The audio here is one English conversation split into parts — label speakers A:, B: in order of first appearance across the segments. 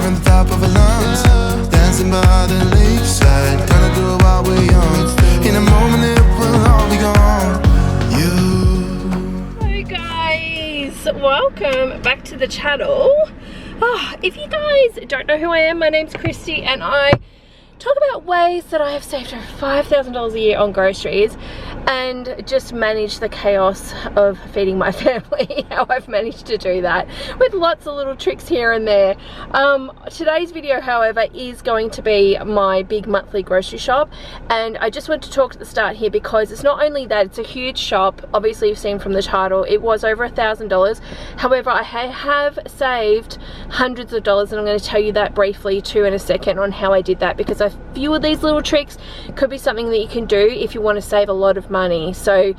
A: on top of our lungs, dancing by the lakeside, gonna do it while we're young. In a moment it will all be gone.
B: Hello guys, welcome back to the channel. If you guys don't know who I am, my name's Christy and I talk about ways that I have saved over $5,000 a year on groceries and just manage the chaos of feeding my family. How I've managed to do that with lots of little tricks here and there. Today's video, however, is going to be my big monthly grocery shop, and I just want to talk at the start here because it's not only that, it's a huge shop. Obviously you've seen from the title it was over $1,000. However, I have saved hundreds of dollars, and I'm going to tell you that briefly too in a second on how I did that, because a few of these little tricks could be something that you can do if you want to save a lot of money. So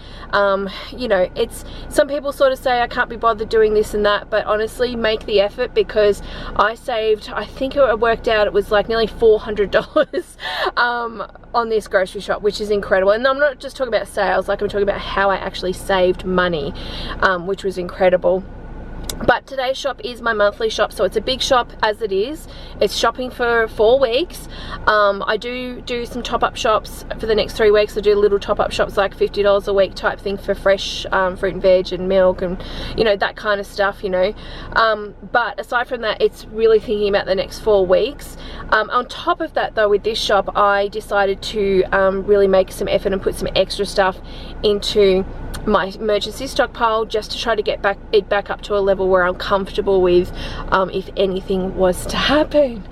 B: you know, it's, some people sort of say I can't be bothered doing this and that, but honestly make the effort, because I saved, I think it worked out, it was like nearly $400 on this grocery shop, which is incredible. And I'm not just talking about sales, like I'm talking about how I actually saved money, which was incredible. But today's shop is my monthly shop, so it's a big shop as it is. It's shopping for 4 weeks. I do some top-up shops for the next 3 weeks. I do little top-up shops like $50 a week type thing for fresh fruit and veg and milk and, you know, that kind of stuff, you know. But aside from that, it's really thinking about the next 4 weeks. On top of that though, with this shop, I decided to really make some effort and put some extra stuff into my emergency stockpile, just to try to get it back up to a level where I'm comfortable with if anything was to happen.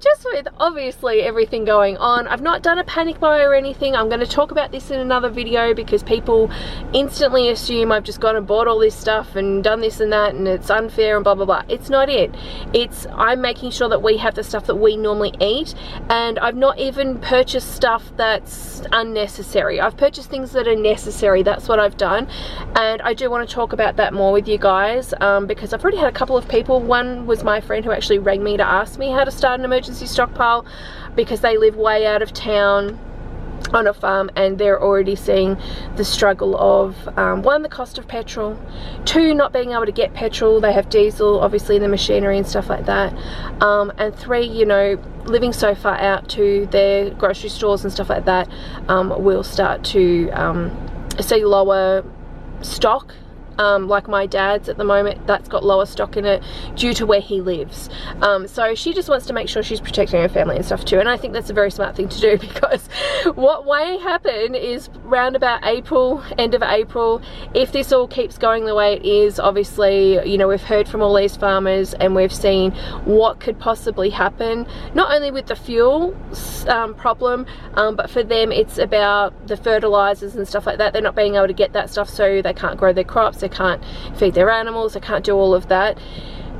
B: Just with obviously everything going on, I've not done a panic buy or anything. I'm going to talk about this in another video because people instantly assume I've just gone and bought all this stuff and done this and that and it's unfair and blah blah blah. It's not it. It's, I'm making sure that we have the stuff that we normally eat, and I've not even purchased stuff that's unnecessary. I've purchased things that are necessary. That's what I've done. And I do want to talk about that more with you guys, because I've already had a couple of people. One was my friend who actually rang me to ask me how to start an emergency stockpile, because they live way out of town on a farm and they're already seeing the struggle of one, the cost of petrol, two, not being able to get petrol. They have diesel obviously in the machinery and stuff like that, and three, you know, living so far out to their grocery stores and stuff like that will start to see lower stock. Like my dad's at the moment, that's got lower stock in it due to where he lives. So she just wants to make sure she's protecting her family and stuff too, and I think that's a very smart thing to do, because what may happen is round about April, end of April, if this all keeps going the way it is, obviously, you know, we've heard from all these farmers and we've seen what could possibly happen, not only with the fuel problem, but for them it's about the fertilizers and stuff like that. They're not being able to get that stuff, so they can't grow their crops, they can't feed their animals, they can't do all of that.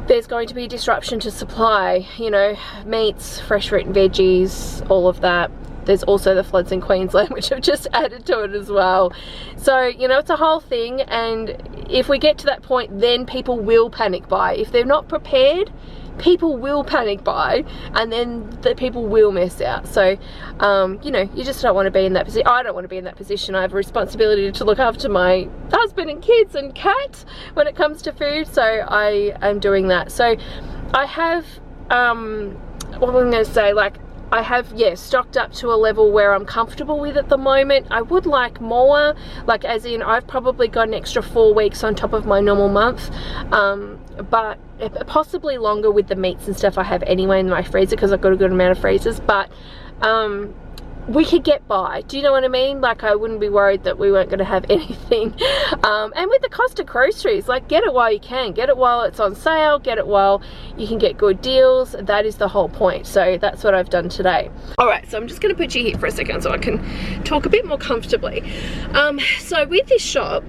B: There's going to be disruption to supply, you know, meats, fresh fruit and veggies, all of that. There's also the floods in Queensland, which have just added to it as well. So, you know, it's a whole thing, and if we get to that point, then people will panic buy. If they're not prepared, people will panic buy, and then the people will miss out. So you know, you just don't want to be in that position. I don't want to be in that position. I have a responsibility to look after my husband and kids and cat when it comes to food, so I am doing that. So I have what am I going to say, like, I have, yeah, stocked up to a level where I'm comfortable with at the moment. I would like more, like as in I've probably got an extra 4 weeks on top of my normal month, but possibly longer with the meats and stuff I have anyway in my freezer, because I've got a good amount of freezers. But we could get by, do you know what I mean? Like, I wouldn't be worried that we weren't going to have anything. And with the cost of groceries, like, get it while you can, get it while it's on sale, get it while you can get good deals. That is the whole point. So that's what I've done today. All right, so I'm just going to put you here for a second so I can talk a bit more comfortably. So with this shop,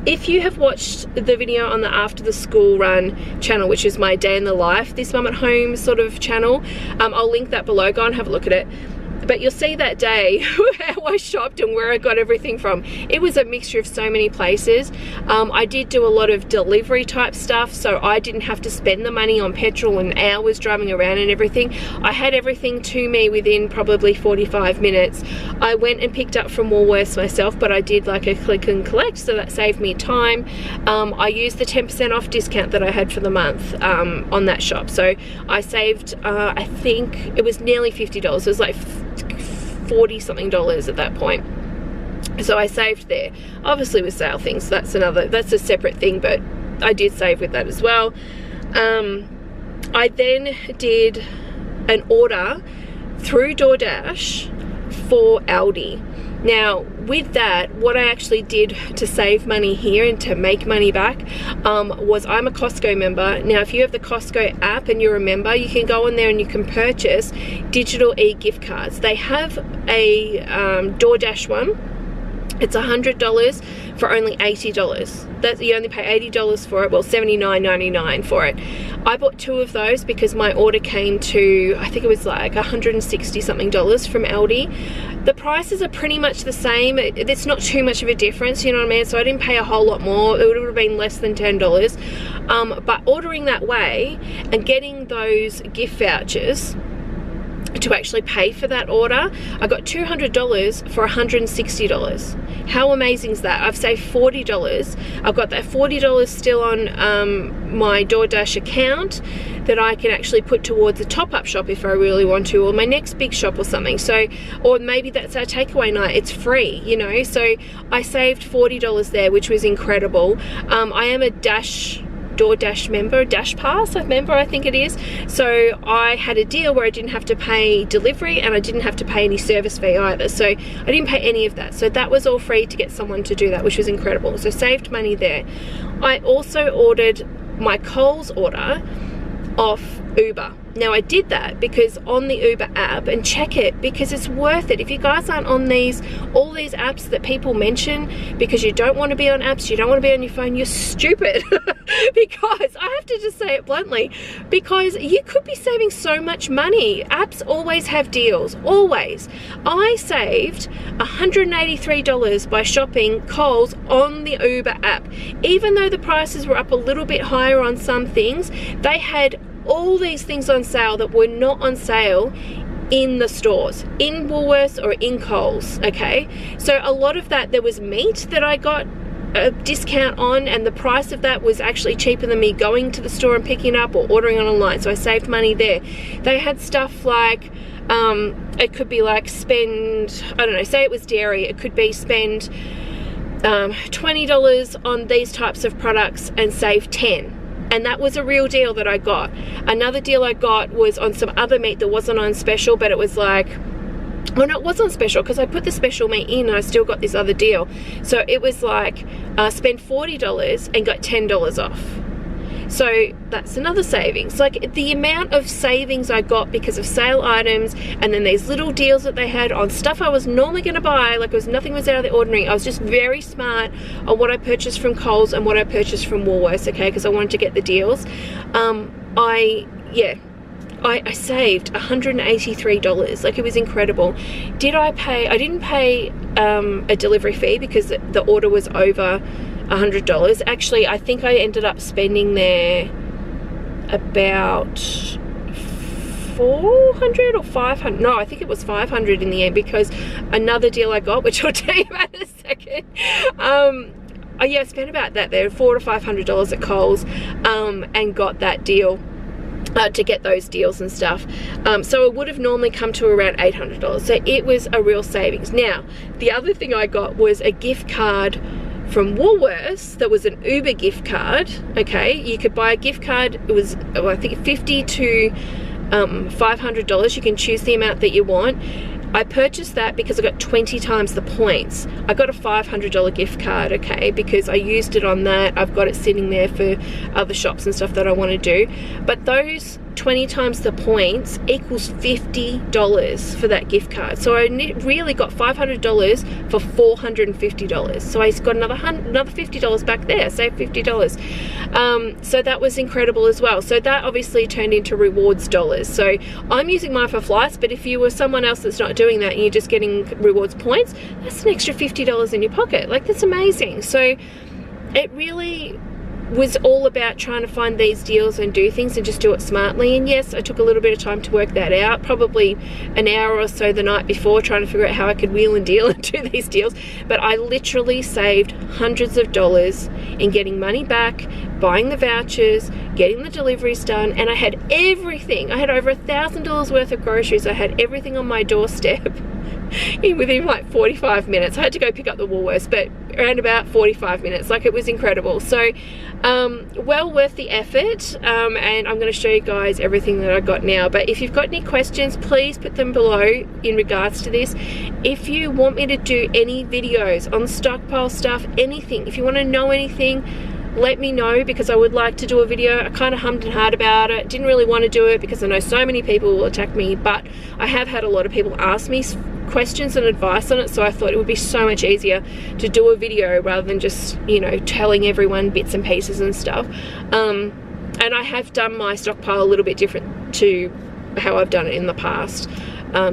B: if you have watched the video on the After the School Run channel, which is my day in the life, this mum at home sort of channel, I'll link that below. Go and have a look at it. But you'll see that day how I shopped and where I got everything from. It was a mixture of so many places. I did do a lot of delivery type stuff, so I didn't have to spend the money on petrol and hours driving around and everything. I had everything to me within probably 45 minutes. I went and picked up from Woolworths myself, but I did like a click and collect, so that saved me time. I used the 10% off discount that I had for the month on that shop, so I saved I think it was nearly $50. It was like 40 something dollars at that point, so I saved there. Obviously with sale things, that's a separate thing, but I did save with that as well. I then did an order through DoorDash for Aldi. Now with that, what I actually did to save money here and to make money back was, I'm a Costco member. Now if you have the Costco app and you're a member, you can go in there and you can purchase digital e-gift cards. They have a DoorDash one. It's $100 for only $80. That you only pay $80 for it. Well, $79.99 for it. I bought 2 of those because my order came to, I think it was like $160 something from Aldi. The prices are pretty much the same. It's not too much of a difference, you know what I mean? So I didn't pay a whole lot more. It would have been less than $10. But ordering that way and getting those gift vouchers to actually pay for that order, I got $200 for $160. How amazing is that? I've saved $40. I've got that $40 still on my DoorDash account that I can actually put towards a top-up shop if I really want to, or my next big shop or something. So, or maybe that's our takeaway night. It's free, you know. So I saved $40 there, which was incredible. I am a DoorDash member, Dash Pass member, I think it is. So I had a deal where I didn't have to pay delivery and I didn't have to pay any service fee either. So I didn't pay any of that. So that was all free to get someone to do that, which was incredible. So saved money there. I also ordered my Coles order off Uber. Now I did that because on the Uber app, and check it because it's worth it. If you guys aren't on all these apps that people mention because you don't want to be on apps, you don't want to be on your phone, you're stupid. Because I have to just say it bluntly, because you could be saving so much money. Apps always have deals, always. I saved $183 by shopping Coles on the Uber app. Even though the prices were up a little bit higher on some things, they had all these things on sale that were not on sale in the stores, in Woolworths or in Coles, okay? So a lot of that, there was meat that I got a discount on, and the price of that was actually cheaper than me going to the store and picking it up or ordering it online, so I saved money there. They had stuff like, it could be like spend, I don't know, say it was dairy, it could be spend $20 on these types of products and save 10. And that was a real deal that I got. Another deal I got was on some other meat that wasn't on special, but it was like, well, no, it was on special because I put the special meat in and I still got this other deal. So it was like, spend $40 and got $10 off. So that's another savings. Like the amount of savings I got because of sale items, and then these little deals that they had on stuff I was normally going to buy, like nothing was out of the ordinary. I was just very smart on what I purchased from Coles and what I purchased from Woolworths, okay, because I wanted to get the deals. I saved $183. Like, it was incredible. Did I pay? I didn't pay a delivery fee because the order was over $100. Actually, I think I ended up spending there about 400 or 500. No, I think it was 500 in the end, because another deal I got, which I'll tell you about in a second. Yeah, I spent about that there, $400 to $500 at Coles, and got that deal. To get those deals and stuff. So it would have normally come to around $800. So it was a real savings. Now, the other thing I got was a gift card from Woolworths that was an Uber gift card. Okay, you could buy a gift card. It was, I think, $50 to $500. You can choose the amount that you want. I purchased that because I got 20 times the points. I got a $500 gift card, okay, because I used it on that. I've got it sitting there for other shops and stuff that I want to do. But those 20 times the points equals $50 for that gift card. So I really got $500 for $450. So I got another $50 back there, saved $50. So that was incredible as well. So that obviously turned into rewards dollars. So I'm using mine for flights, but if you were someone else that's not doing that and you're just getting rewards points, that's an extra $50 in your pocket. Like, that's amazing. So it really was all about trying to find these deals and do things and just do it smartly. And yes, I took a little bit of time to work that out, probably an hour or so the night before, trying to figure out how I could wheel and deal and do these deals. But I literally saved hundreds of dollars in getting money back, buying the vouchers, getting the deliveries done, and I had everything. I had over $1,000 worth of groceries. I had everything on my doorstep within like 45 minutes. I had to go pick up the Woolworths, but around about 45 minutes. Like, it was incredible. So well worth the effort, and I'm going to show you guys everything that I got now. But if you've got any questions, please put them below in regards to this. If you want me to do any videos on stockpile stuff, anything, if you want to know anything, let me know, because I would like to do a video. I kind of hummed and hawed about it, didn't really want to do it because I know so many people will attack me, but I have had a lot of people ask me questions and advice on it, so I thought it would be so much easier to do a video rather than just, you know, telling everyone bits and pieces and stuff. And I have done my stockpile a little bit different to how I've done it in the past.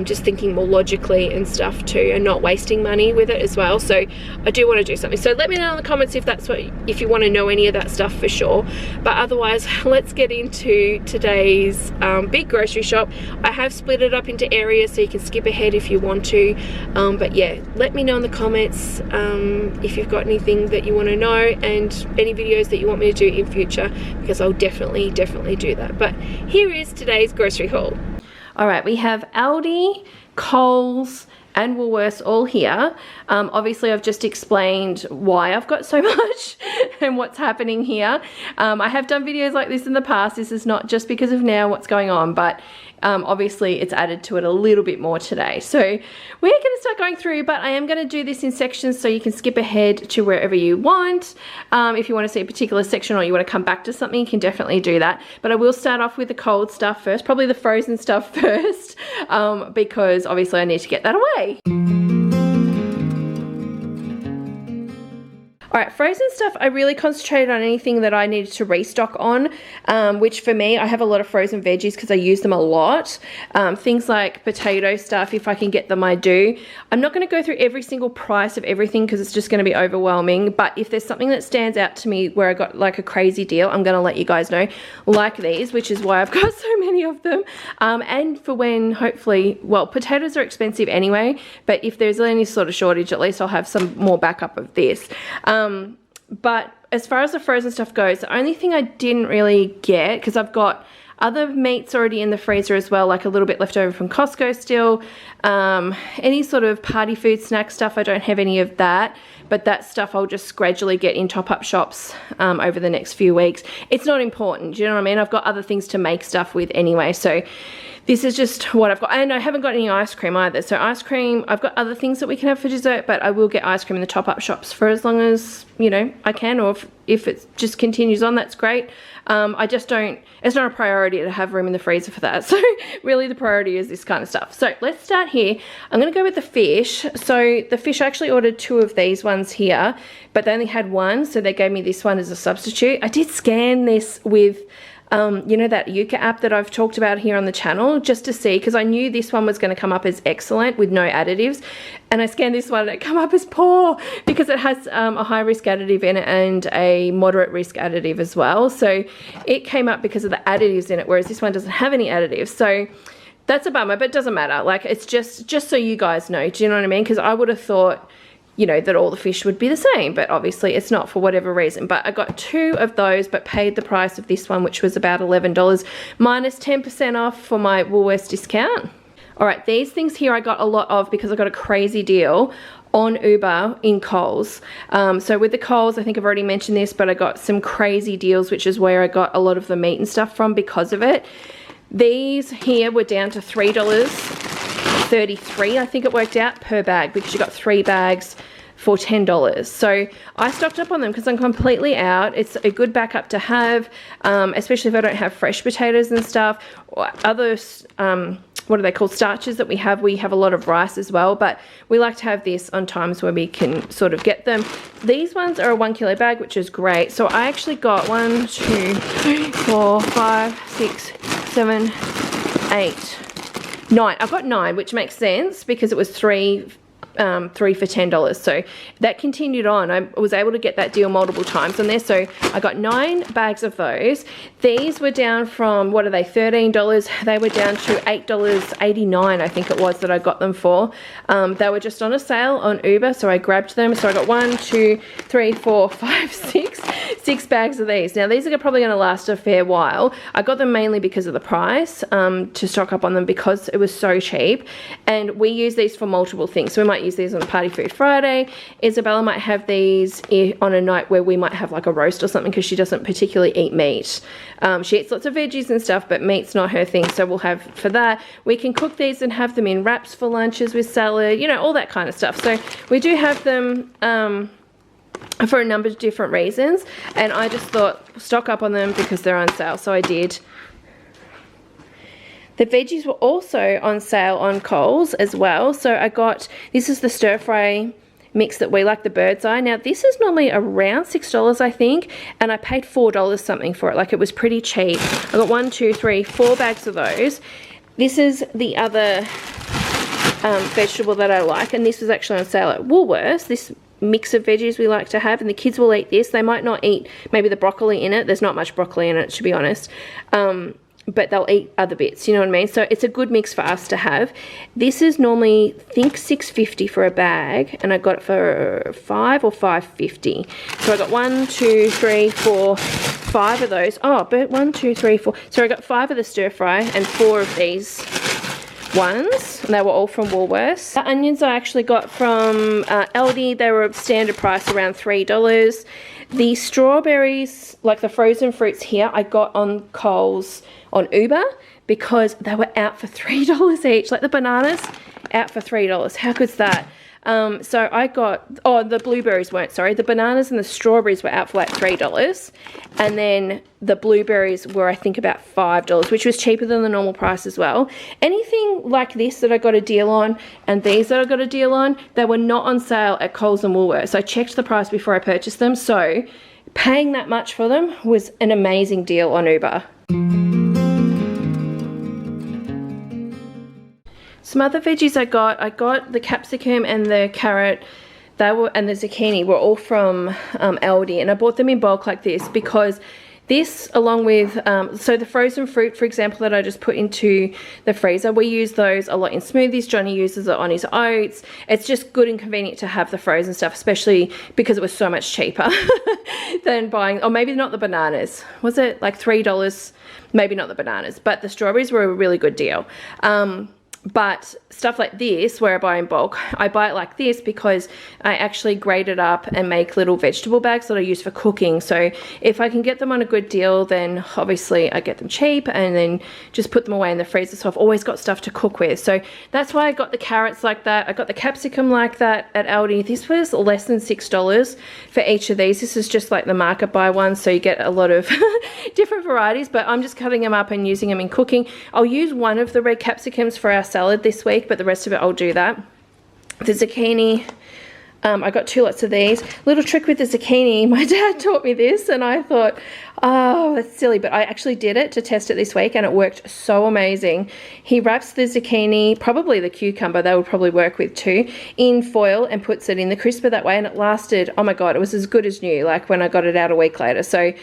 B: Just thinking more logically and stuff too, and not wasting money with it as well. So I do want to do something. So let me know in the comments if that's if you want to know any of that stuff for sure. But otherwise, let's get into today's big grocery shop. I have split it up into areas so you can skip ahead if you want to. But yeah, let me know in the comments if you've got anything that you want to know and any videos that you want me to do in future, because I'll definitely do that. But here is today's grocery haul. All right, we have Aldi, Coles, and Woolworths all here. Obviously, I've just explained why I've got so much and what's happening here. I have done videos like this in the past. This is not just because of now what's going on, but obviously it's added to it a little bit more today. So we're going to start going through, but I am going to do this in sections so you can skip ahead to wherever you want. If you want to see a particular section or you want to come back to something, you can definitely do that. But I will start off with the cold stuff first, probably the frozen stuff first, because obviously I need to get that away. All right, frozen stuff, I really concentrated on anything that I needed to restock on, which for me, I have a lot of frozen veggies because I use them a lot. Things like potato stuff, if I can get them, I do. I'm not going to go through every single price of everything because it's just going to be overwhelming. But if there's something that stands out to me where I got like a crazy deal, I'm going to let you guys know, like these, which is why I've got so many of them. And for when, hopefully, well, potatoes are expensive anyway, but if there's any sort of shortage, at least I'll have some more backup of this. But as far as the frozen stuff goes, the only thing I didn't really get, because I've got other meats already in the freezer as well, like a little bit left over from Costco still. Any sort of party food snack stuff, I don't have any of that. But that stuff I'll just gradually get in top-up shops over the next few weeks. It's not important, do you know what I mean? I've got other things to make stuff with anyway, so this is just what I've got. And I haven't got any ice cream either. So ice cream, I've got other things that we can have for dessert, but I will get ice cream in the top-up shops for as long as, you know, I can, or if it just continues on, that's great. I just don't, it's not a priority to have room in the freezer for that. So really the priority is this kind of stuff. So let's start here. I'm going to go with the fish. So the fish, I actually ordered 2 of these ones here, but they only had 1. So they gave me this one as a substitute. I did scan this with you know, that Yuka app that I've talked about here on the channel, just to see, because I knew this one was going to come up as excellent with no additives, and I scanned this one and it came up as poor because it has a high risk additive in it and a moderate risk additive as well. So it came up because of the additives in it, whereas this one doesn't have any additives. So that's a bummer, but it doesn't matter. Like, it's just so you guys know, do you know what I mean? Because I would have thought, you know, that all the fish would be the same, but obviously it's not for whatever reason. But I got 2 of those, but paid the price of this one, which was about $11, minus 10% off for my Woolworths discount. All right, these things here I got a lot of because I got a crazy deal on Uber in Coles. So with the Coles, I think I've already mentioned this, but I got some crazy deals, which is where I got a lot of the meat and stuff from because of it. These here were down to $3.33, I think it worked out, per bag, because you got 3 bags for $10. So I stocked up on them because I'm completely out. It's a good backup to have, especially if I don't have fresh potatoes and stuff, or other what are they called, starches that we have. We have a lot of rice as well, but we like to have this on times where we can sort of get them. These ones are a 1 kilo bag, which is great. So I actually got 1, 2, 3, 4, 5, 6, 7, 8, 9. I got 9, which makes sense because it was 3 for $10. So that continued on. I was able to get that deal multiple times on there. So I got 9 bags of those. These were down from, what are they, $13. They were down to $8.89, I think it was, that I got them for. They were just on a sale on Uber, so I grabbed them. So I got 1, 2, 3, 4, 5, 6 bags of these. Now these are probably going to last a fair while. I got them mainly because of the price, to stock up on them because it was so cheap. And we use these for multiple things. So we might use these on Party Food Friday. Isabella might have these on a night where we might have like a roast or something because she doesn't particularly eat meat. She eats lots of veggies and stuff, but meat's not her thing, so we'll have for that. We can cook these and have them in wraps for lunches with salad, you know, all that kind of stuff. So we do have them for a number of different reasons, and I just thought stock up on them because they're on sale, so I did. The veggies were also on sale on Coles as well. So I got, this is the stir fry mix that we like, the bird's eye. Now this is normally around $6, I think, and I paid $4 something for it. Like, it was pretty cheap. I got 1, 2, 3, 4 bags of those. This is the other vegetable that I like, and this was actually on sale at Woolworths. This mix of veggies we like to have, and the kids will eat this. They might not eat maybe the broccoli in it. There's not much broccoli in it, to be honest. But they'll eat other bits, you know what I mean? So it's a good mix for us to have. This is normally, I think, $6.50 for a bag, and I got it for $5 or $5.50. So I got 1, 2, 3, 4, 5 of those. Oh, but 1, 2, 3, 4. So I got 5 of the stir fry and 4 of these ones, and they were all from Woolworths. The onions I actually got from Aldi. They were standard price, around $3. The strawberries, like the frozen fruits here, I got on Coles on Uber because they were out for $3 each. Like the bananas, out for $3. How good's that? So I got, oh, the blueberries weren't, sorry. The bananas and the strawberries were out for like $3. And then the blueberries were, I think, about $5, which was cheaper than the normal price as well. Anything like this that I got a deal on, and these that I got a deal on, they were not on sale at Coles and Woolworths. So I checked the price before I purchased them. So paying that much for them was an amazing deal on Uber. Some other veggies I got the capsicum and the carrot, and the zucchini were all from Aldi, and I bought them in bulk like this because this, along with, so the frozen fruit, for example, that I just put into the freezer, we use those a lot in smoothies. Johnny uses it on his oats. It's just good and convenient to have the frozen stuff, especially because it was so much cheaper than buying, or maybe not the bananas. Was it like $3? Maybe not the bananas, but the strawberries were a really good deal. But stuff like this, where I buy in bulk, I buy it like this because I actually grate it up and make little vegetable bags that I use for cooking. So if I can get them on a good deal, then obviously I get them cheap and then just put them away in the freezer. So I've always got stuff to cook with. So that's why I got the carrots like that. I got the capsicum like that at Aldi. This was less than $6 for each of these. This is just like the market buy one, so you get a lot of different varieties, but I'm just cutting them up and using them in cooking. I'll use one of the red capsicums for our salad this week, but the rest of it I'll do that. The zucchini, I got 2 lots of these. Little trick with the zucchini, my dad taught me this and I thought, oh, that's silly, but I actually did it to test it this week and it worked so amazing. He wraps the zucchini, probably the cucumber, they would probably work with too, in foil and puts it in the crisper that way, and it lasted, oh my god, it was as good as new, like when I got it out a week later. So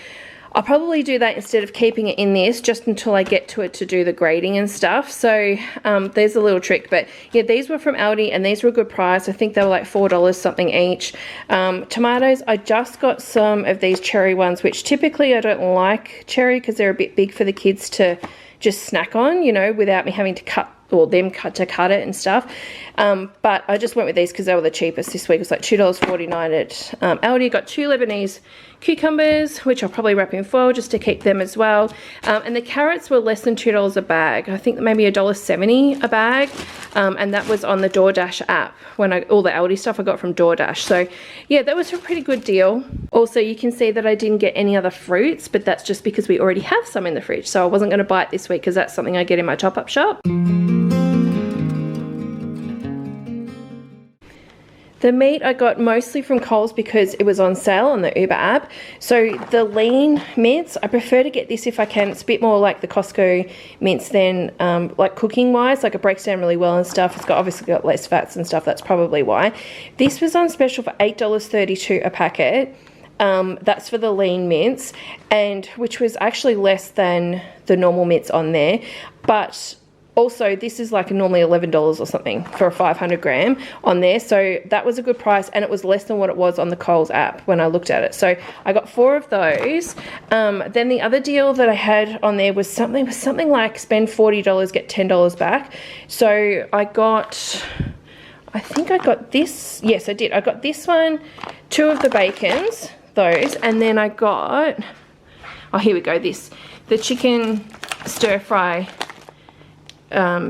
B: I'll probably do that instead of keeping it in this, just until I get to it to do the grating and stuff. So there's a little trick. But yeah, these were from Aldi and these were a good price. I think they were like $4 something each. Tomatoes, I just got some of these cherry ones, which typically I don't like cherry because they're a bit big for the kids to just snack on, you know, without me having to cut or them to cut it and stuff. But I just went with these because they were the cheapest this week. It was like $2.49 at Aldi. Got 2 Lebanese cucumbers, which I'll probably wrap in foil just to keep them as well. And the carrots were less than $2 a bag. I think maybe $1.70 a bag. And that was on the DoorDash app. All the Aldi stuff I got from DoorDash. So yeah, that was a pretty good deal. Also, you can see that I didn't get any other fruits, but that's just because we already have some in the fridge. So I wasn't going to buy it this week because that's something I get in my top-up shop. The meat I got mostly from Coles because it was on sale on the Uber app. So the lean mince, I prefer to get this if I can. It's a bit more like the Costco mince than like cooking wise. Like it breaks down really well and stuff. It's obviously got less fats and stuff. That's probably why. This was on special for $8.32 a packet. That's for the lean mince, and which was actually less than the normal mince on there. But also, this is like normally $11 or something for a 500 gram on there. So that was a good price, and it was less than what it was on the Coles app when I looked at it. So I got 4 of those. Then the other deal that I had on there was something like spend $40, get $10 back. So I think I got this. Yes, I did. I got this one, 2 of the bacons, those, and then I got, oh, here we go, the chicken stir fry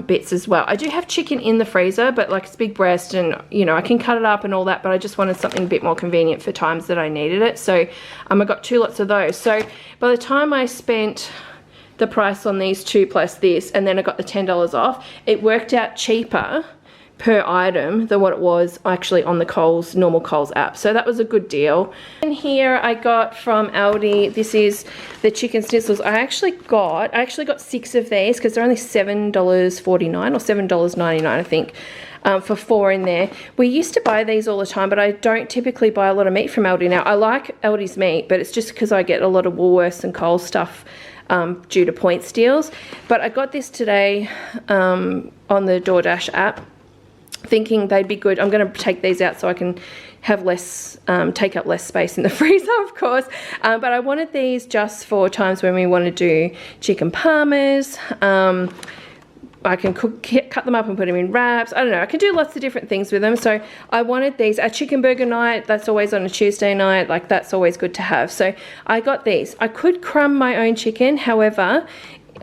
B: bits as well. I do have chicken in the freezer, but like it's big breast, and you know I can cut it up and all that, but I just wanted something a bit more convenient for times that I needed it. So I got 2 lots of those. So by the time I spent the price on these 2 plus this, and then I got the $10 off, it worked out cheaper per item than what it was actually on the normal Coles app. So that was a good deal. And here I got from Aldi, this is the chicken schnitzels. I actually got 6 of these because they're only $7.49 or $7.99 I think, for 4 in there. We used to buy these all the time, but I don't typically buy a lot of meat from Aldi now. I like Aldi's meat, but it's just because I get a lot of Woolworths and Coles stuff due to points deals. But I got this today on the DoorDash app, thinking they'd be good. I'm going to take these out so I can have take up less space in the freezer, of course. But I wanted these just for times when we want to do chicken parmas. I can cut them up and put them in wraps. I don't know. I can do lots of different things with them. So I wanted these. A chicken burger night, that's always on a Tuesday night. Like that's always good to have. So I got these. I could crumb my own chicken. However,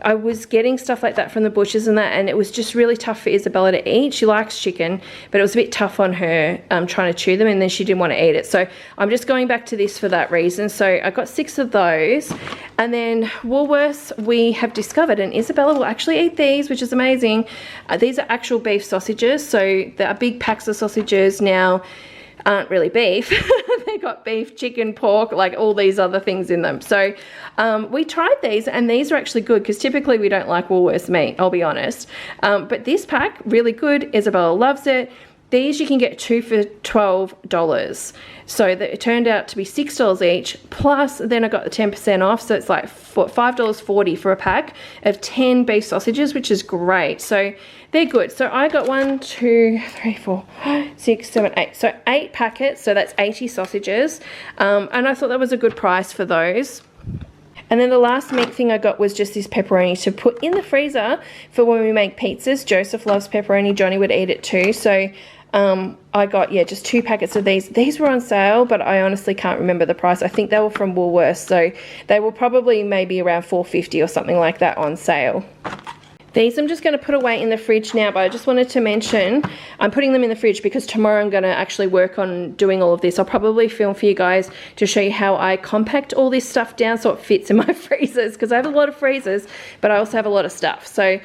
B: I was getting stuff like that from the butchers and that, and it was just really tough for Isabella to eat. She likes chicken, but it was a bit tough on her trying to chew them, and then she didn't want to eat it. So I'm just going back to this for that reason. So I got 6 of those. And then Woolworths, we have discovered, and Isabella will actually eat these, which is amazing. These are actual beef sausages. So there are big packs of sausages now. Aren't really beef. They got beef, chicken, pork, like all these other things in them. So we tried these, and these are actually good because typically we don't like Woolworths meat, I'll be honest. But this pack, really good. Isabella loves it. These you can get 2 for $12. So it turned out to be $6 each, plus then I got the 10% off, so it's like $5.40 for a pack of 10 beef sausages, which is great. So they're good. So I got 1, 2, 3, 4, 6, 7, 8. So 8 packets, so that's 80 sausages. And I thought that was a good price for those. And then the last meat thing I got was just this pepperoni to put in the freezer for when we make pizzas. Joseph loves pepperoni. Johnny would eat it too. So I got, yeah, just 2 packets of these. These were on sale, but I honestly can't remember the price. I think they were from Woolworths, so they were probably maybe around $4.50 or something like that on sale. These I'm just going to put away in the fridge now, but I just wanted to mention I'm putting them in the fridge because tomorrow I'm going to actually work on doing all of this. I'll probably film for you guys to show you how I compact all this stuff down so it fits in my freezers, because I have a lot of freezers, but I also have a lot of stuff. So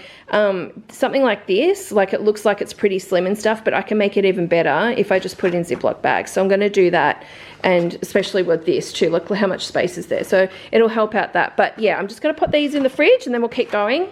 B: something like this, like it looks like it's pretty slim and stuff, but I can make it even better if I just put it in Ziploc bags. So I'm going to do that, and especially with this too. Look how much space is there. So it'll help out that. But yeah, I'm just going to put these in the fridge and then we'll keep going.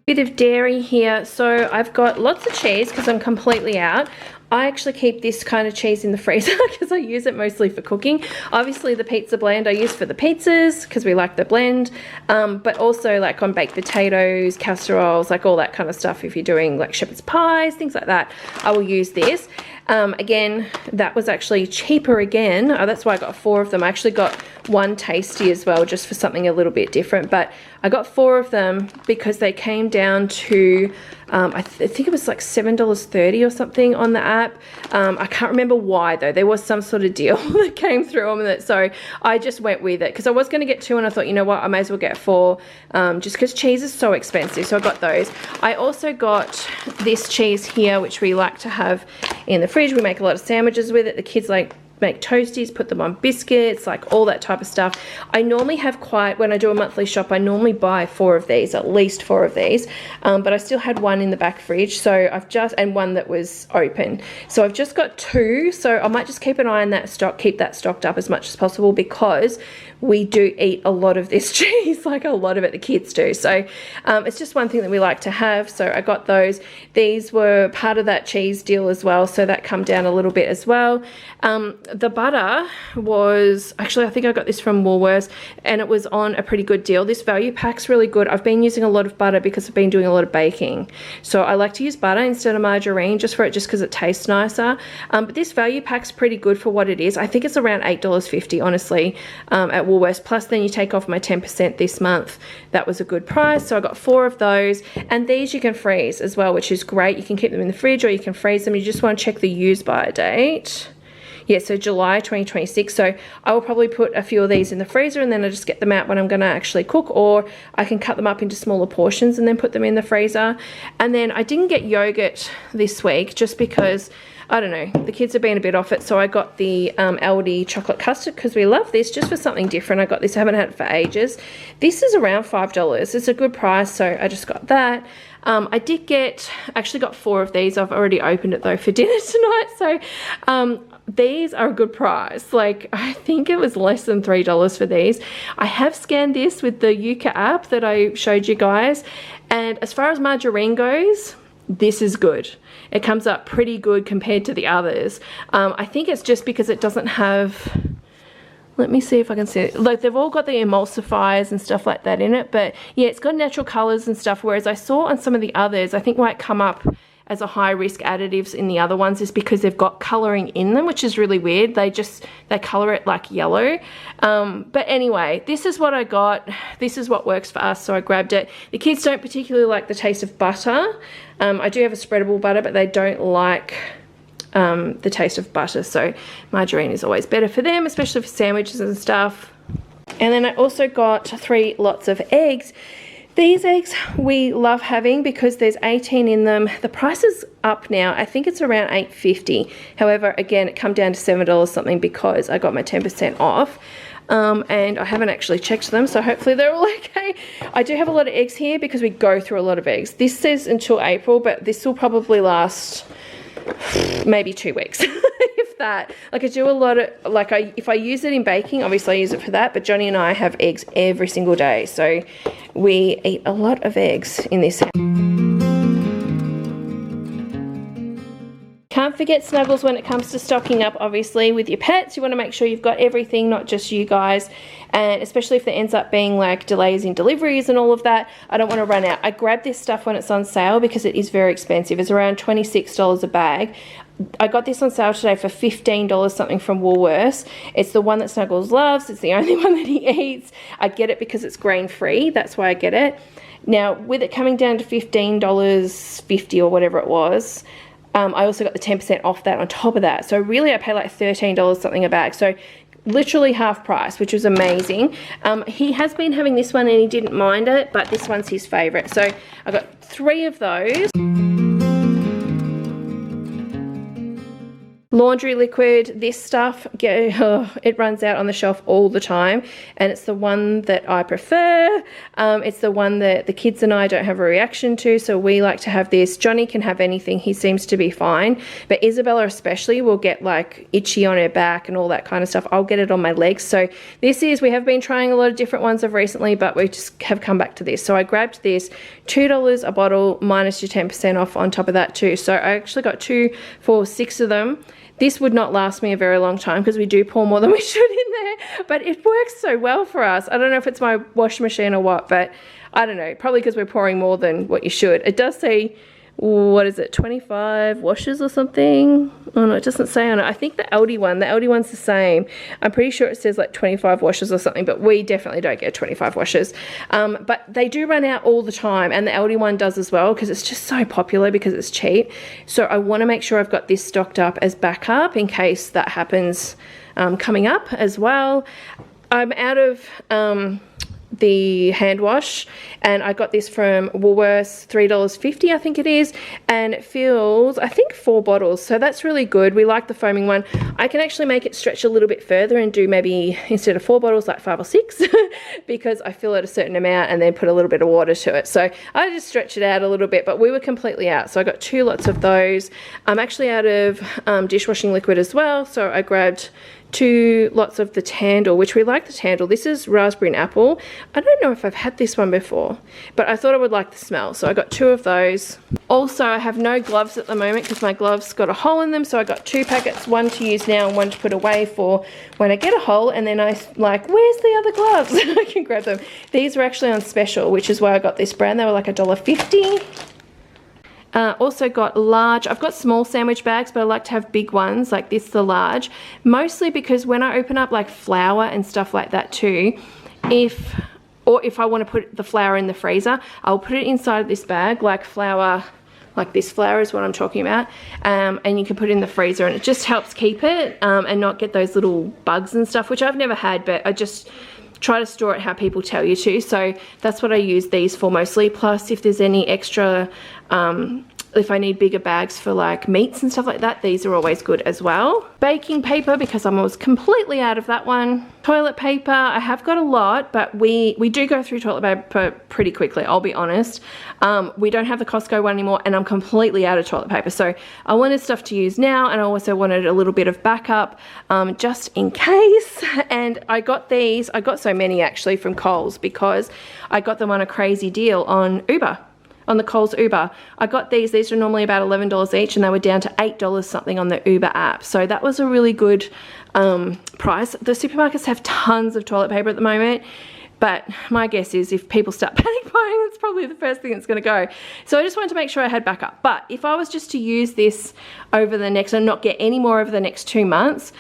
B: Bit of dairy here. So I've got lots of cheese because I'm completely out. I actually keep this kind of cheese in the freezer because I use it mostly for cooking. Obviously the pizza blend I use for the pizzas because we like the blend, but also like on baked potatoes, casseroles, like all that kind of stuff. If you're doing like shepherd's pies, things like that, I will use this. Again, that was actually cheaper again. That's why I got 4 of them. I actually got 1 tasty as well, just for something a little bit different. But I got 4 of them because they came down to, I think it was like $7.30 or something on the app. I can't remember why though. There was some sort of deal that came through on it. So I just went with it because I was going to get 2 and I thought, you know what, I may as well get 4 just because cheese is so expensive. So I got those. I also got this cheese here, which we like to have in the fridge. We make a lot of sandwiches with it. The kids like make toasties, put them on biscuits, like all that type of stuff. I normally have when I do a monthly shop, I normally buy 4 of these, at least 4 of these, but I still had 1 in the back fridge, so and 1 that was open. So I've just got 2, so I might just keep an eye on that stock, keep that stocked up as much as possible because we do eat a lot of this cheese, like a lot of it, the kids do. So it's just one thing that we like to have, so I got those. These were part of that cheese deal as well, so that come down a little bit as well. The butter was, actually I think I got this from Woolworths and it was on a pretty good deal. This value pack's really good. I've been using a lot of butter because I've been doing a lot of baking. So I like to use butter instead of margarine just because it tastes nicer. But this value pack's pretty good for what it is. I think it's around $8.50 honestly at Woolworths. Plus then you take off my 10% this month. That was a good price. So I got 4 of those. And these you can freeze as well, which is great. You can keep them in the fridge or you can freeze them. You just want to check the use by date. Yeah, so July 2026. So I will probably put a few of these in the freezer and then I just get them out when I'm going to actually cook, or I can cut them up into smaller portions and then put them in the freezer. And then I didn't get yogurt this week just because, I don't know, the kids have been a bit off it. So I got the Aldi chocolate custard because we love this just for something different. I got this, I haven't had it for ages. This is around $5. It's a good price, so I just got that. I actually got 4 of these. I've already opened it though for dinner tonight. So these are a good price. Like I think it was less than $3 for these. I have scanned this with the Yuka app that I showed you guys. And as far as margarine goes, this is good. It comes up pretty good compared to the others. I think it's just because it doesn't have, let me see if I can see it. Like they've all got the emulsifiers and stuff like that in it, but yeah, it's got natural colors and stuff. Whereas I saw on some of the others, I think might come up as a high risk additives in the other ones is because they've got coloring in them, which is really weird. They color it like yellow. But anyway, this is what I got. This is what works for us, so I grabbed it. The kids don't particularly like the taste of butter. I do have a spreadable butter, but they don't like the taste of butter, so margarine is always better for them, especially for sandwiches and stuff. And then I also got 3 lots of eggs. These eggs we love having because there's 18 in them. The price is up now. I think it's around $8.50. However, again, it come down to $7 something because I got my 10% off. And I haven't actually checked them, so hopefully they're all okay. I do have a lot of eggs here because we go through a lot of eggs. This says until April, but this will probably last maybe 2 weeks. If that. Like I do a lot of, like if I use it in baking, obviously I use it for that, but Johnny and I have eggs every single day, so we eat a lot of eggs in this house. Can't forget snuggles when it comes to stocking up, obviously, with your pets. You want to make sure you've got everything, not just you guys. And especially if there ends up being like delays in deliveries and all of that, I don't want to run out. I grab this stuff when it's on sale because it is very expensive. It's around $26 a bag. I got this on sale today for $15 something from Woolworths. It's the one that Snuggles loves. It's the only one that he eats. I get it because it's grain free. That's why I get it. Now, with it coming down to $15.50 or whatever it was, I also got the 10% off that on top of that. So really I pay like $13 something a bag. So literally half price, which was amazing. He has been having this one and he didn't mind it, but this one's his favorite. So I got 3 of those. Laundry liquid, this stuff, it runs out on the shelf all the time, and it's the one that I prefer. It's the one that the kids and I don't have a reaction to, so we like to have this. Johnny can have anything, he seems to be fine, but Isabella especially will get like itchy on her back and all that kind of stuff. I'll get it on my legs. So this is, we have been trying a lot of different ones of recently, but we just have come back to this. So I grabbed this, $2 a bottle minus your 10% off on top of that too. So I actually got 2 for 6 of them. This would not last me a very long time because we do pour more than we should in there, but it works so well for us. I don't know if it's my washing machine or what, but I don't know, probably because we're pouring more than what you should. It does say, what is it, 25 washes or something? Oh no, it doesn't say on it. I think the Aldi one's the same. I'm pretty sure it says like 25 washes or something, but we definitely don't get 25 washes. But they do run out all the time, and the Aldi one does as well because it's just so popular because it's cheap. So I want to make sure I've got this stocked up as backup in case that happens coming up as well. I'm out of the hand wash, and I got this from Woolworths, $3.50 I think it is, and it fills I think 4 bottles, so that's really good. We like the foaming one. I can actually make it stretch a little bit further and do maybe instead of 4 bottles like 5 or 6 because I fill it a certain amount and then put a little bit of water to it, so I just stretch it out a little bit, but we were completely out, so I got 2 lots of those. I'm actually out of dishwashing liquid as well, so I grabbed 2 lots of the Tandle, which we like the Tandle. This is raspberry and apple. I don't know if I've had this one before, but I thought I would like the smell, so I got 2 of those. Also, I have no gloves at the moment because my gloves got a hole in them, so I got 2 packets, one to use now and one to put away for when I get a hole, and then I like, where's the other gloves? I can grab them. These were actually on special, which is why I got this brand. They were like $1.50. Also got large, I've got small sandwich bags, but I like to have big ones like this, the large, mostly because when I open up like flour and stuff like that too, if I want to put the flour in the freezer, I'll put it inside of this bag, like flour, like this flour is what I'm talking about, and you can put it in the freezer, and it just helps keep it and not get those little bugs and stuff, which I've never had, but I just try to store it how people tell you to, so that's what I use these for mostly. Plus if there's any extra if I need bigger bags for like meats and stuff like that, these are always good as well. Baking paper, because I'm almost completely out of that one. Toilet paper, I have got a lot, but we do go through toilet paper pretty quickly, I'll be honest. We don't have the Costco one anymore, and I'm completely out of toilet paper, so I wanted stuff to use now, and I also wanted a little bit of backup just in case. And I got these, I got so many actually from Coles because I got them on a crazy deal on Uber. On the Coles Uber. I got these are normally about $11 each, and they were down to $8 something on the Uber app. So that was a really good price. The supermarkets have tons of toilet paper at the moment, but my guess is if people start panic buying, it's probably the first thing that's gonna go. So I just wanted to make sure I had backup. But if I was just to use this over the next, and not get any more over the next 2 months,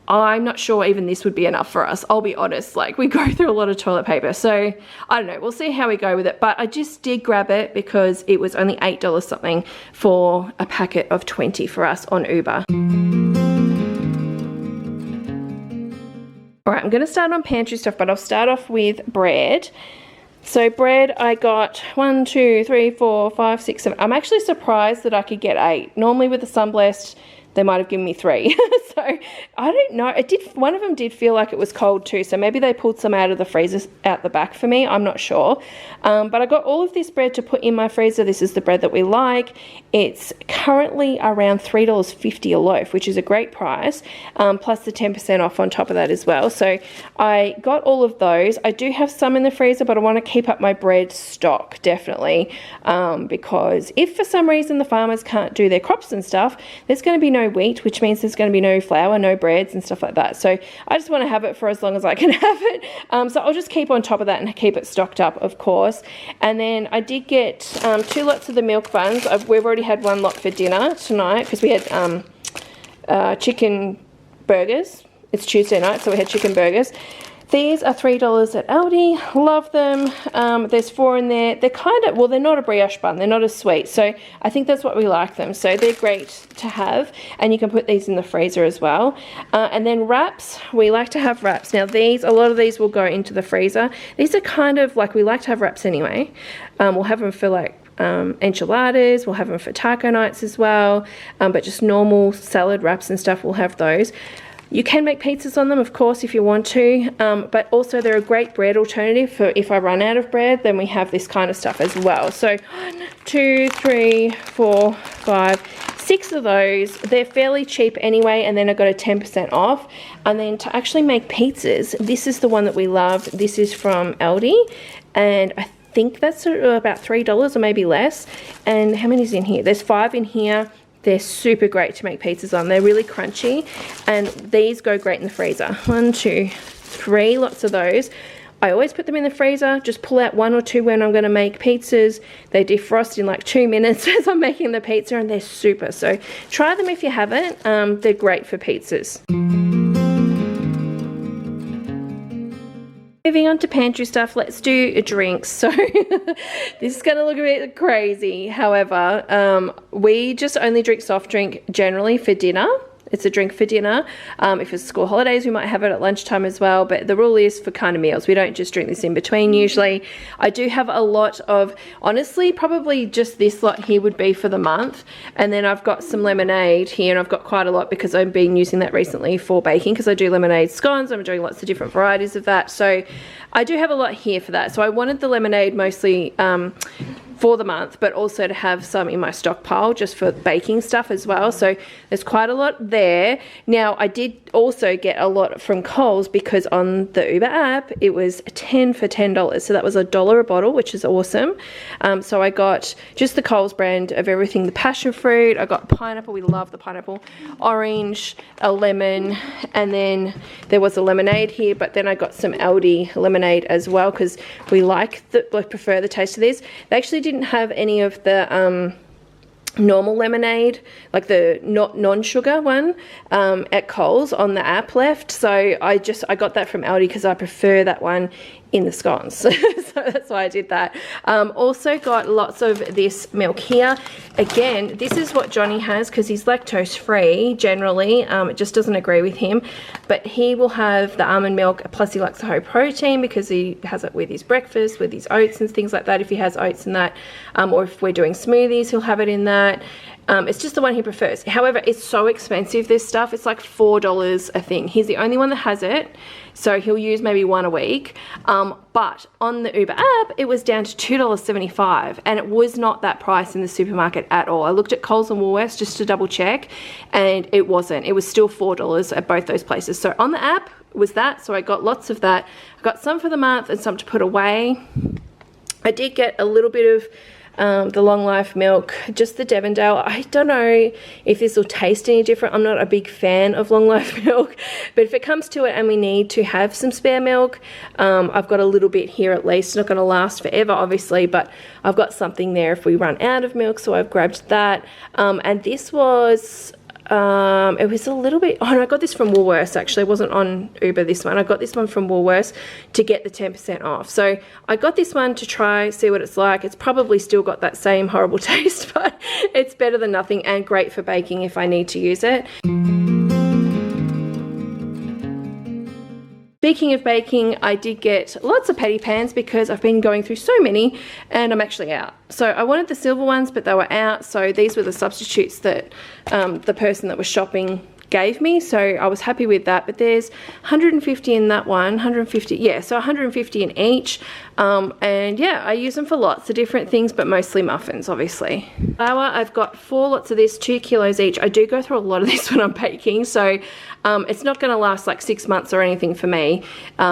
B: I'm not sure even this would be enough for us. I'll be honest, like we go through a lot of toilet paper. So I don't know, we'll see how we go with it. But I just did grab it because it was only $8 something for a packet of 20 for us on Uber. All right, I'm gonna start on pantry stuff, but I'll start off with bread. So bread, I got 1, 2, 3, 4, 5, 6, 7. I'm actually surprised that I could get 8. Normally with the Sunblessed, they might have given me 3. So I don't know. One of them did feel like it was cold too, so maybe they pulled some out of the freezer out the back for me. I'm not sure. But I got all of this bread to put in my freezer. This is the bread that we like. It's currently around $3.50 a loaf, which is a great price, plus the 10% off on top of that as well. So I got all of those. I do have some in the freezer, but I want to keep up my bread stock definitely, because if for some reason the farmers can't do their crops and stuff, there's going to be no wheat, which means there's going to be no flour, no breads and stuff like that. So I just want to have it for as long as I can have it. So I'll just keep on top of that and keep it stocked up, of course. And then I did get 2 lots of the milk buns. We've already had 1 lot for dinner tonight because we had chicken burgers. It's Tuesday night, so we had chicken burgers. These are $3 at Aldi. Love them. There's 4 in there. They're kind of, well, they're not a brioche bun. They're not as sweet. So I think that's what we like them. So they're great to have. And you can put these in the freezer as well. And then wraps. We like to have wraps. Now a lot of these will go into the freezer. These are kind of like, we like to have wraps anyway. We'll have them for like enchiladas. We'll have them for taco nights as well, but just normal salad wraps and stuff, we'll have those. You can make pizzas on them, of course, if you want to, but also they're a great bread alternative for if I run out of bread, then we have this kind of stuff as well. So 1, 2, 3, 4, 5, 6 of those. They're fairly cheap anyway, and then I got a 10% off. And then to actually make pizzas, this is the one that we love. This is from Aldi, and I think that's about $3 or maybe less. And how many is in here? There's 5 in here. They're super great to make pizzas on. They're really crunchy, and these go great in the freezer. 1, 2, 3, lots of those. I always put them in the freezer, just pull out 1 or 2 when I'm gonna make pizzas. They defrost in like 2 minutes as I'm making the pizza, and they're super. So try them if you haven't. They're great for pizzas. Moving on to pantry stuff, let's do drinks. So this is going to look a bit crazy. However, we just only drink soft drink generally for dinner. It's a drink for dinner. If it's school holidays, we might have it at lunchtime as well, but the rule is for kind of meals. We don't just drink this in between usually. I do have a lot of, honestly, probably just this lot here would be for the month. And then I've got some lemonade here, and I've got quite a lot because I've been using that recently for baking, because I do lemonade scones. I'm doing lots of different varieties of that. So I do have a lot here for that. So I wanted the lemonade mostly for the month, but also to have some in my stockpile just for baking stuff as well. So there's quite a lot there. Now I did also get a lot from Coles, because on the Uber app it was 10 for $10, so that was $1 a bottle, which is awesome. So I got just the Coles brand of everything. The passion fruit, I got pineapple, we love the pineapple, orange, a lemon, and then there was a lemonade here, but then I got some Aldi lemonade as well, because we prefer the taste of this. They actually didn't have any of the normal lemonade, like the non-sugar one, at Coles on the app left, so I got that from Aldi because I prefer that one in the scones. So that's why I did that. Also got lots of this milk here. Again, this is what Johnny has because he's lactose free generally. It just doesn't agree with him, but he will have the almond milk, plus he likes the whole protein because he has it with his breakfast, with his oats and things like that, if he has oats in that, or if we're doing smoothies, he'll have it in that. It's just the one he prefers. However, it's so expensive, this stuff. It's like $4 a thing. He's the only one that has it, so he'll use maybe 1 a week. But on the Uber app, it was down to $2.75, and it was not that price in the supermarket at all. I looked at Coles and Woolworths just to double check, and it wasn't. It was still $4 at both those places. So on the app was that, so I got lots of that. I got some for the month and some to put away. I did get a little bit of the long life milk, just the Devondale. I don't know if this will taste any different. I'm not a big fan of long life milk, but if it comes to it and we need to have some spare milk, I've got a little bit here at least. It's not going to last forever obviously, but I've got something there if we run out of milk, so I've grabbed that. And this was it was a little bit, oh no, I got this from Woolworths actually. It wasn't on Uber, this one. I got this one from Woolworths to get the 10% off. So I got this one to try, see what it's like. It's probably still got that same horrible taste, but it's better than nothing and great for baking if I need to use it. Speaking of baking, I did get lots of patty pans because I've been going through so many and I'm actually out. So I wanted the silver ones, but they were out. So these were the substitutes that the person that was shopping gave me. So I was happy with that. But there's 150 in that one, 150, yeah, so 150 in each. And yeah, I use them for lots of different things, but mostly muffins, obviously. Flour, I've got 4 lots of this, 2 kilos each. I do go through a lot of this when I'm baking, so it's not going to last like 6 months or anything for me.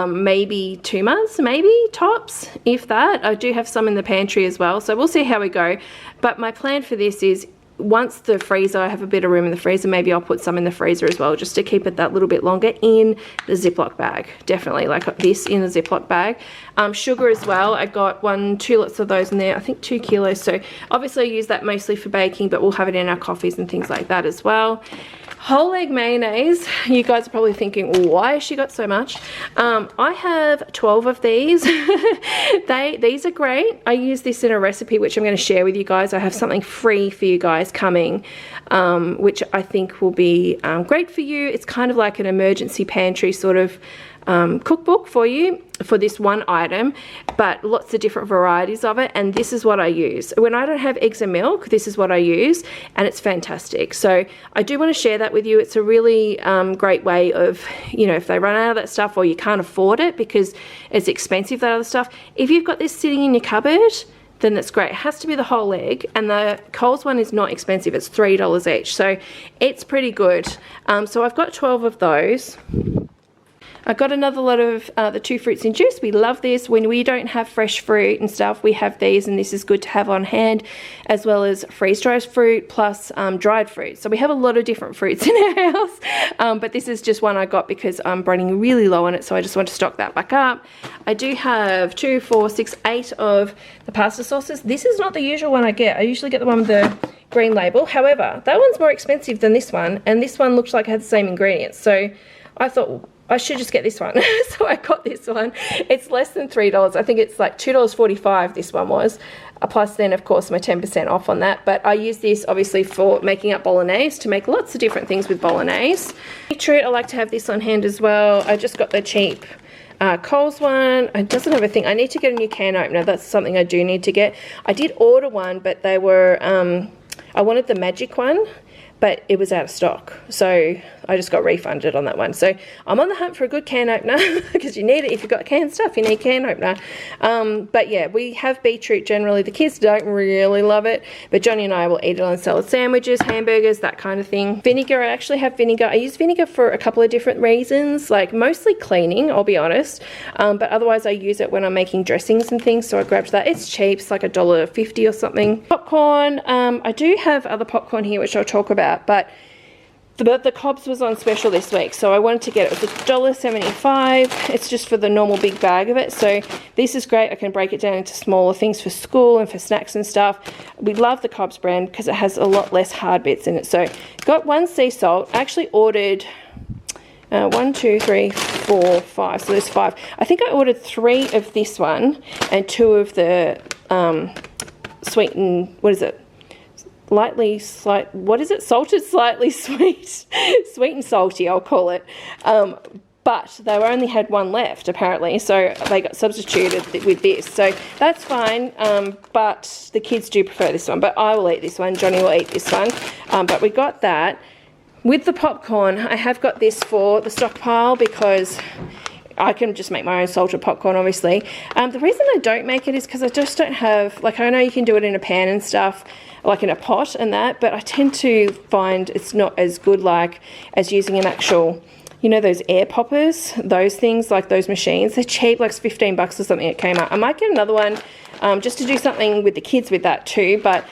B: Maybe 2 months, maybe tops, if that. I do have some in the pantry as well, so we'll see how we go. But my plan for this is, once the freezer, I have a bit of room in the freezer, maybe I'll put some in the freezer as well, just to keep it that little bit longer in the Ziploc bag. Definitely, like this in the Ziploc bag. Sugar as well, I got 2 lots of those in there, I think 2 kilos. So obviously I use that mostly for baking, but we'll have it in our coffees and things like that as well. Whole egg mayonnaise, you guys are probably thinking, why has she got so much? I have 12 of these. These are great. I use this in a recipe which I'm going to share with you guys. I have something free for you guys coming, which I think will be great for you. It's kind of like an emergency pantry sort of cookbook for you for this one item, but lots of different varieties of it, and this is what I use. When I don't have eggs and milk, this is what I use, and it's fantastic. So I do want to share that with you. It's a really great way of, you know, if they run out of that stuff or you can't afford it because it's expensive, that other stuff, if you've got this sitting in your cupboard, then that's great. It has to be the whole egg, and the Coles one is not expensive. It's $3 each, so it's pretty good. So I've got 12 of those. I got another lot of the 2 fruits in juice. We love this. When we don't have fresh fruit and stuff, we have these, and this is good to have on hand, as well as freeze-dried fruit plus dried fruit. So we have a lot of different fruits in our house, but this is just one I got because I'm running really low on it, so I just want to stock that back up. I do have 2, 4, 6, 8 of the pasta sauces. This is not the usual one I get. I usually get the one with the green label. However, that one's more expensive than this one, and this one looks like it had the same ingredients. So I thought I should just get this one. So I got this one. It's less than $3. I think it's like $2.45 this one was. Plus then, of course, my 10% off on that. But I use this, obviously, for making up bolognese, to make lots of different things with bolognese. Beetroot, I like to have this on hand as well. I just got the cheap Coles one. It doesn't have a thing. I need to get a new can opener. That's something I do need to get. I did order one, but they were, I wanted the magic one, but it was out of stock, so I just got refunded on that one. So I'm on the hunt for a good can opener because you need it. If you've got canned stuff, you need a can opener. But yeah, we have beetroot generally. The kids don't really love it, but Johnny and I will eat it on salad sandwiches, hamburgers, that kind of thing. Vinegar, I actually have vinegar. I use vinegar for a couple of different reasons, like mostly cleaning, I'll be honest, but otherwise I use it when I'm making dressings and things, so I grabbed that. It's cheap, it's like $1.50 or something. Popcorn, I do have other popcorn here which I'll talk about, but the Cobbs was on special this week, so I wanted to get it. It was $1.75. It's just for the normal big bag of it, so this is great. I can break it down into smaller things for school and for snacks and stuff. We love the Cobbs brand because it has a lot less hard bits in it. So got 1 sea salt. I actually ordered 1, 2, 3, 4, 5, so there's 5. I think I ordered 3 of this one and 2 of the sweet and, what is it? Salted, slightly sweet. Sweet and salty, I'll call it. But they only had 1 left, apparently, so they got substituted with this. So that's fine, but the kids do prefer this one. But I will eat this one. Johnny will eat this one. But we got that. With the popcorn, I have got this for the stockpile because I can just make my own salted popcorn, obviously. The reason I don't make it is because I just don't have, like, I know you can do it in a pan and stuff, like in a pot and that, but I tend to find it's not as good like as using an actual, you know, those air poppers, those things, like those machines. They're cheap, like $15 or something at Kmart. I might get another one just to do something with the kids with that too, but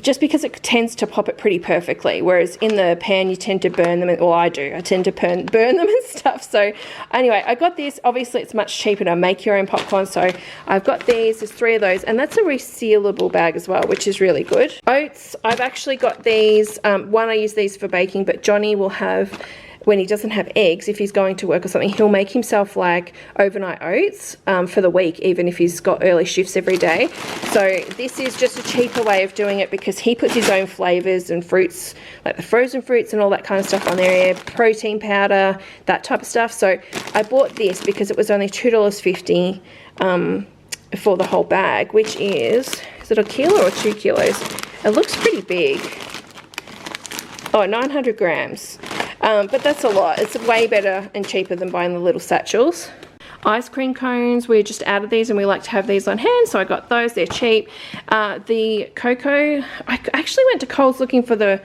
B: just because it tends to pop it pretty perfectly, whereas in the pan you tend to burn them, well, I do, I tend to burn them and stuff. So anyway, I got this. Obviously it's much cheaper to make your own popcorn, so I've got these. There's 3 of those, and that's a resealable bag as well, which is really good. Oats, I've actually got these. One, I use these for baking, but Johnny will have, when he doesn't have eggs, if he's going to work or something, he'll make himself like overnight oats for the week, even if he's got early shifts every day. So this is just a cheaper way of doing it because he puts his own flavors and fruits, like the frozen fruits and all that kind of stuff on there, protein powder, that type of stuff. So I bought this because it was only $2.50 for the whole bag, which is it a kilo or 2 kilos? It looks pretty big. Oh, 900 grams. But that's a lot. It's way better and cheaper than buying the little satchels. Ice cream cones, we're just out of these and we like to have these on hand, so I got those. They're cheap. The cocoa, I actually went to Coles looking for the,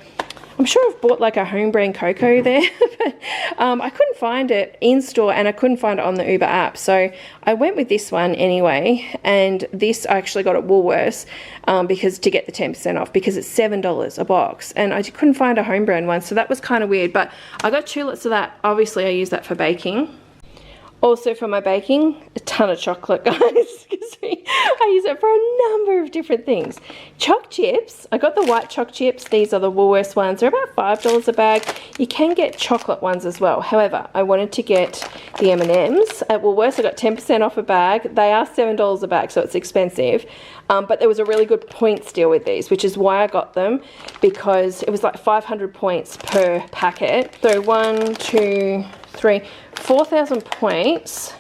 B: I'm sure I've bought like a home brand cocoa there, but I couldn't find it in store and I couldn't find it on the Uber app. So I went with this one anyway, and this I actually got at Woolworths because to get the 10% off, because it's $7 a box, and I couldn't find a home brand one, so that was kind of weird. But I got 2 lots of that. Obviously I use that for baking. Also for my baking, a ton of chocolate, guys. I use it for a number of different things. Choc chips, I got the white choc chips. These are the Woolworths ones. They're about $5 a bag. You can get chocolate ones as well. However, I wanted to get the M&Ms at Woolworths. I got 10% off a bag. They are $7 a bag, so it's expensive. But there was a really good points deal with these, which is why I got them, because it was like 500 points per packet. So 1, 2, 4,000 points,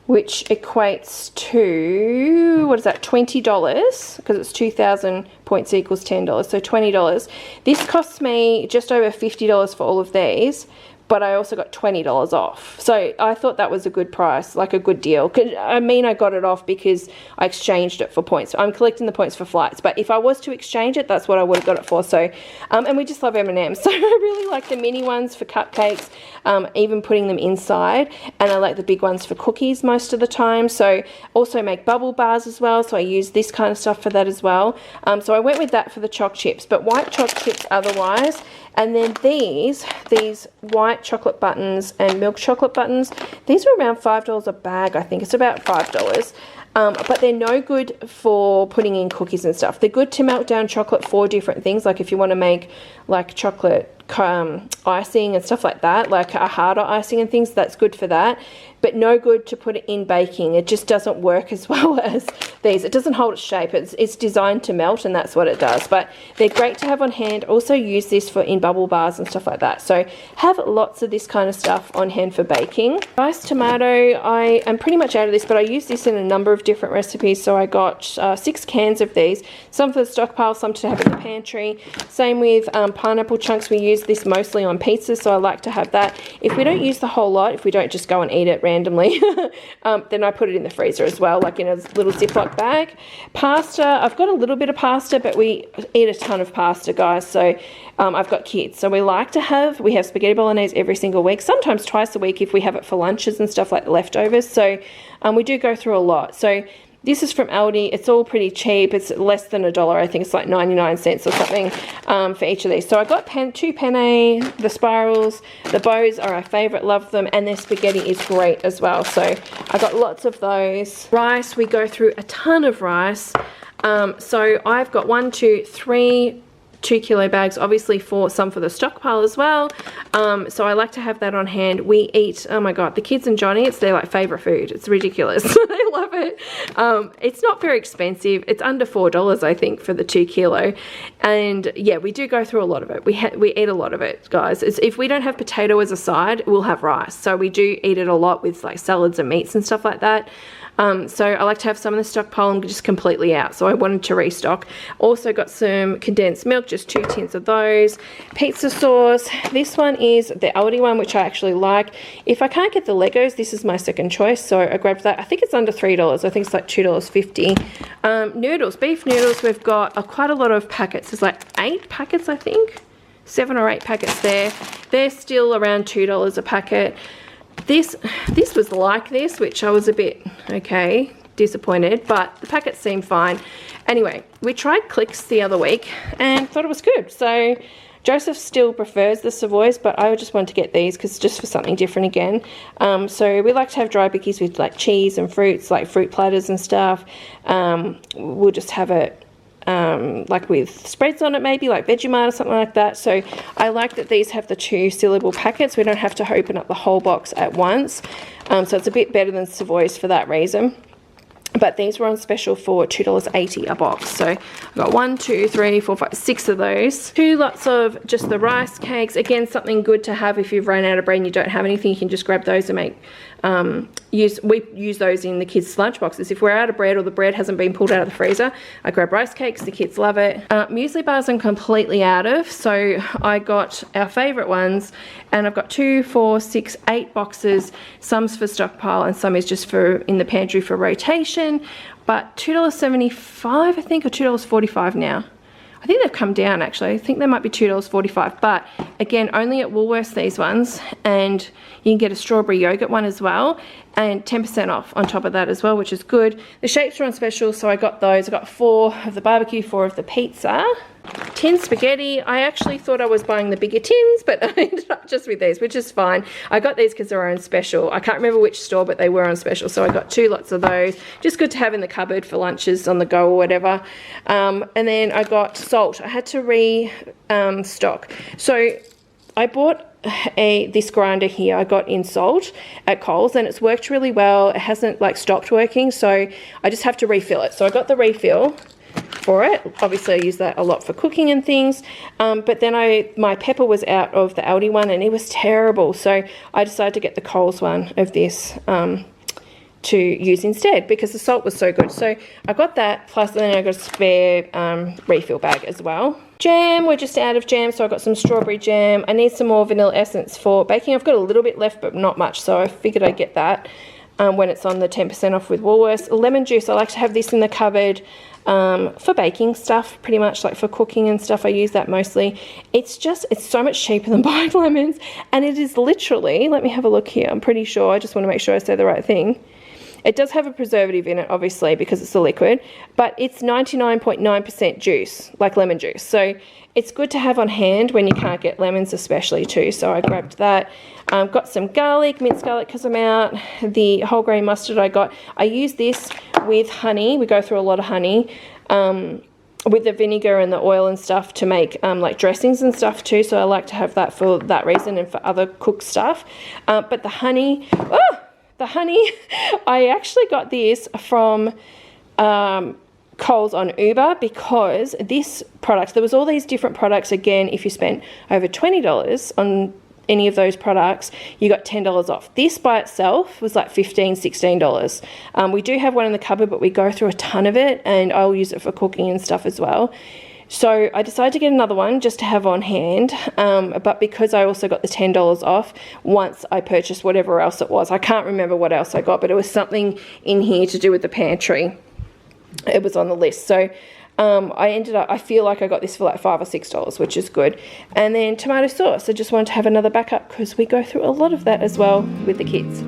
B: which equates to, what is that, $20, because it's 2,000 points equals $10, so $20. This costs me just over $50 for all of these, but I also got $20 off. So I thought that was a good price, like a good deal. I mean, I got it off because I exchanged it for points. I'm collecting the points for flights, but if I was to exchange it, that's what I would have got it for. So, and we just love M&M's. So I really like the mini ones for cupcakes, even putting them inside. And I like the big ones for cookies most of the time. So also make bubble bars as well. So I use this kind of stuff for that as well. So I went with that for the choc chips, but white choc chips otherwise. And then these white chocolate buttons and milk chocolate buttons, these are around $5 a bag, I think. It's about $5. But they're no good for putting in cookies and stuff. They're good to melt down chocolate for different things, like if you want to make like chocolate icing and stuff like that, like a harder icing and things, that's good for that. But no good to put it in baking. It just doesn't work as well as these. It doesn't hold its shape. It's designed to melt, and that's what it does. But they're great to have on hand. Also use this for in bubble bars and stuff like that. So have lots of this kind of stuff on hand for baking. Rice tomato, I am pretty much out of this, but I use this in a number of different recipes. So I got 6 cans of these. Some for the stockpile, some to have in the pantry. Same with pineapple chunks. We use this mostly on pizza, so I like to have that. If we don't use the whole lot, if we don't just go and eat it randomly, then I put it in the freezer as well, like in a little Ziploc bag. Pasta, I've got a little bit of pasta, but we eat a ton of pasta, guys. So I've got kids, so we have spaghetti bolognese every single week, sometimes twice a week if we have it for lunches and stuff like leftovers. So we do go through a lot. So this is from Aldi. It's all pretty cheap. It's less than $1. I think it's like 99 cents or something for each of these. So I got 2 penne, the spirals. The bows are our favorite. Love them. And their spaghetti is great as well. So I got lots of those. Rice, we go through a ton of rice. So I've got 1, 2, 3 2-kilo bags, obviously for some for the stockpile as well. So I like to have that on hand. We eat, oh my god, the kids and Johnny, it's their like favorite food. It's ridiculous. They love it. It's not very expensive. It's under $4 I think for the 2 kilo. And yeah, we do go through a lot of it. We eat a lot of it, guys. If we don't have potato as a side, we'll have rice. So we do eat it a lot with like salads and meats and stuff like that. So I like to have some in the stockpile and just completely out. So I wanted to restock. Also got some condensed milk, just 2 tins of those. Pizza sauce. This one is the Aldi one, which I actually like. If I can't get the Legos, this is my second choice. So I grabbed that. I think it's under $3. I think it's like $2.50. Noodles, beef noodles. We've got quite a lot of packets. There's like 8 packets, I think. 7 or 8 packets there. They're still around $2 a packet. This was like this, which I was a bit, disappointed, but the packets seem fine. Anyway, we tried Clicks the other week and thought it was good. So Joseph still prefers the Savoys, but I just wanted to get these because just for something different again. So we like to have dry bickies with like cheese and fruits, like fruit platters and stuff. We'll just have it like with spreads on it, maybe like Vegemite or something like that. So I like that these have the 2 sealable packets. We don't have to open up the whole box at once. So it's a bit better than Savoys for that reason. But these were on special for $2.80 a box. So I've got 1, 2, 3, 4, 5, 6 of those. 2 lots of just the rice cakes. Again, something good to have if you've run out of bread and you don't have anything. You can just grab those and make we use those in the kids' lunch boxes. If we're out of bread or the bread hasn't been pulled out of the freezer, I grab rice cakes. The kids love it. Muesli bars I'm completely out of, so I got our favorite ones, and I've got 2, 4, 6, 8 boxes. Some's for stockpile and some is just for in the pantry for rotation. But $2.75 I think, or $2.45 now. I think they've come down actually. I think they might be $2.45, but again, only at Woolworths these ones, and you can get a strawberry yogurt one as well, and 10% off on top of that as well, which is good. The shapes are on special, so I got those. I got 4 of the barbecue, 4 of the pizza. Tin spaghetti, I actually thought I was buying the bigger tins, but I ended up just with these, which is fine. I got these because they're on special. I can't remember which store, but they were on special, so I got 2 lots of those. Just good to have in the cupboard for lunches on the go or whatever. And then I got salt. I had to restock. So I bought this grinder here I got in salt at Coles, and it's worked really well. It hasn't like stopped working, so I just have to refill it. So I got the refill for it. Obviously I use that a lot for cooking and things, but then my pepper was out of the Aldi one and it was terrible, so I decided to get the Coles one of this to use instead because the salt was so good. So I got that, plus then I got a spare refill bag as well. Jam, we're just out of jam, so I got some strawberry jam. I need some more vanilla essence for baking. I've got a little bit left but not much, so I figured I'd get that when it's on the 10% off with Woolworths. Lemon juice, I like to have this in the cupboard for baking stuff, pretty much, like for cooking and stuff. I use that mostly. It's so much cheaper than buying lemons, and it is literally, let me have a look here, I'm pretty sure, I just want to make sure I say the right thing. It does have a preservative in it, obviously, because it's a liquid, but it's 99.9% juice, like lemon juice. So it's good to have on hand when you can't get lemons especially too. So I grabbed that. Got some garlic, minced garlic because I'm out. The whole grain mustard I use this with honey. We go through a lot of honey. With the vinegar and the oil and stuff to make like dressings and stuff too. So I like to have that for that reason and for other cooked stuff. But the honey, I actually got this from Coles on Uber because this product, there was all these different products. Again, if you spent over $20 on any of those products, you got $10 off. This by itself was like $15, $16. We do have one in the cupboard, but we go through a ton of it, and I'll use it for cooking and stuff as well. So I decided to get another one just to have on hand, but because I also got the $10 off once I purchased whatever else it was. I can't remember what else I got, but it was something in here to do with the pantry. It was on the list. So I feel like I got this for like $5 or $6, which is good. And then tomato sauce. I just wanted to have another backup because we go through a lot of that as well with the kids.